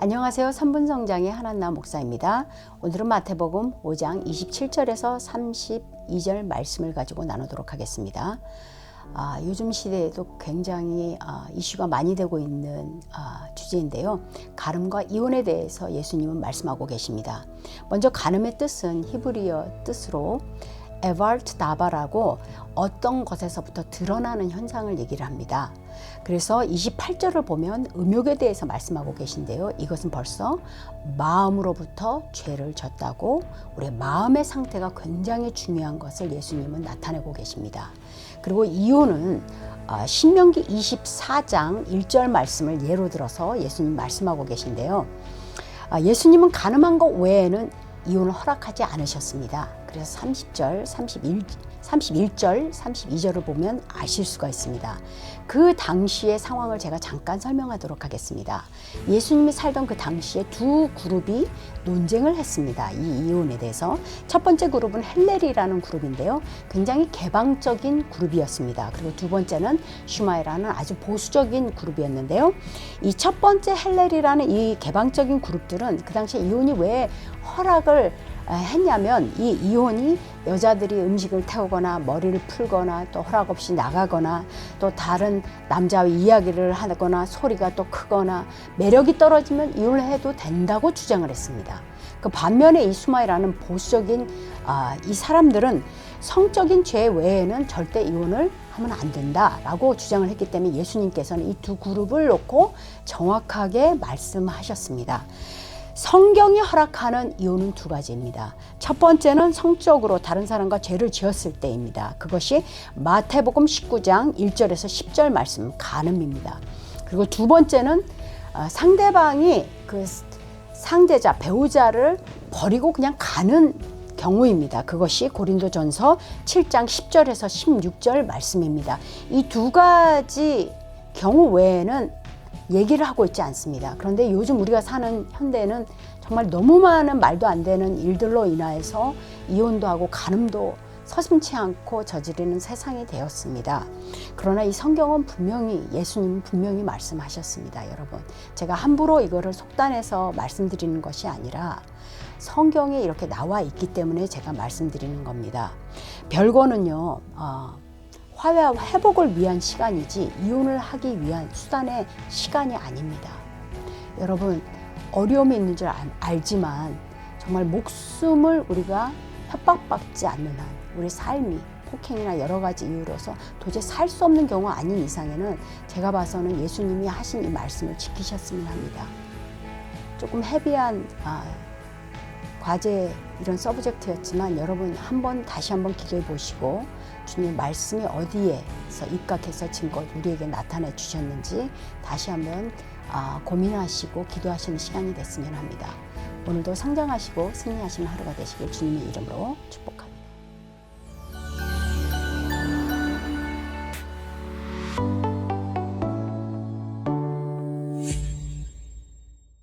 안녕하세요. 선분성장의 한한나 목사입니다. 오늘은 마태복음 5장 27절에서 32절 말씀을 가지고 나누도록 하겠습니다. 요즘 시대에도 굉장히 이슈가 많이 되고 있는 주제인데요. 간음과 이혼에 대해서 예수님은 말씀하고 계십니다. 먼저 간음의 뜻은 히브리어 뜻으로 에발트 다바라고 어떤 것에서부터 드러나는 현상을 얘기를 합니다. 그래서 28절을 보면 음욕에 대해서 말씀하고 계신데요. 이것은 벌써 마음으로부터 죄를 졌다고 우리의 마음의 상태가 굉장히 중요한 것을 예수님은 나타내고 계십니다. 그리고 이혼은 신명기 24장 1절 말씀을 예로 들어서 예수님 말씀하고 계신데요. 예수님은 간음한 것 외에는 이혼을 허락하지 않으셨습니다. 그래서 30절, 31절, 32절을 보면 아실 수가 있습니다. 그 당시의 상황을 제가 잠깐 설명하도록 하겠습니다. 예수님이 살던 그 당시에 두 그룹이 논쟁을 했습니다. 이 이혼에 대해서. 첫 번째 그룹은 헬렐이라는 그룹인데요. 굉장히 개방적인 그룹이었습니다. 그리고 두 번째는 슈마이라는 아주 보수적인 그룹이었는데요. 이 첫 번째 헬렐이라는 이 개방적인 그룹들은 그 당시에 이혼이 왜 허락을 했냐면 이 이혼이 여자들이 음식을 태우거나 머리를 풀거나 또 허락 없이 나가거나 또 다른 남자와 이야기를 하거나 소리가 또 크거나 매력이 떨어지면 이혼을 해도 된다고 주장을 했습니다. 그 반면에 이 수마이라는 보수적인 이 사람들은 성적인 죄 외에는 절대 이혼을 하면 안 된다라고 주장을 했기 때문에 예수님께서는 이 두 그룹을 놓고 정확하게 말씀하셨습니다. 성경이 허락하는 이혼은 두 가지입니다. 첫 번째는 성적으로 다른 사람과 죄를 지었을 때입니다. 그것이 마태복음 19장 1절에서 10절 말씀 간음입니다. 그리고 두 번째는 상대방이 그 상대자, 배우자를 버리고 그냥 가는 경우입니다. 그것이 고린도전서 7장 10절에서 16절 말씀입니다. 이 두 가지 경우 외에는 얘기를 하고 있지 않습니다. 그런데 요즘 우리가 사는 현대는 정말 너무 많은 말도 안 되는 일들로 인하여서 이혼도 하고 간음도 서슴지 않고 저지르는 세상이 되었습니다. 그러나 이 성경은 분명히 예수님은 분명히 말씀하셨습니다. 여러분, 제가 함부로 이거를 속단해서 말씀드리는 것이 아니라 성경에 이렇게 나와 있기 때문에 제가 말씀드리는 겁니다. 별거는요 화해와 회복을 위한 시간이지 이혼을 하기 위한 수단의 시간이 아닙니다. 여러분, 어려움이 있는 줄 알지만 정말 목숨을 우리가 협박받지 않는 한 우리 삶이 폭행이나 여러 가지 이유로서 도저히 살 수 없는 경우가 아닌 이상에는 제가 봐서는 예수님이 하신 이 말씀을 지키셨으면 합니다. 조금 헤비한 과제 이런 서브젝트였지만 여러분 다시 한번 기도해 보시고 주님의 말씀이 어디에서 입각해서 증거 우리에게 나타내 주셨는지 다시 한번 고민하시고 기도하시는 시간이 됐으면 합니다. 오늘도 성장하시고 승리하시는 하루가 되시길 주님의 이름으로 축복합니다.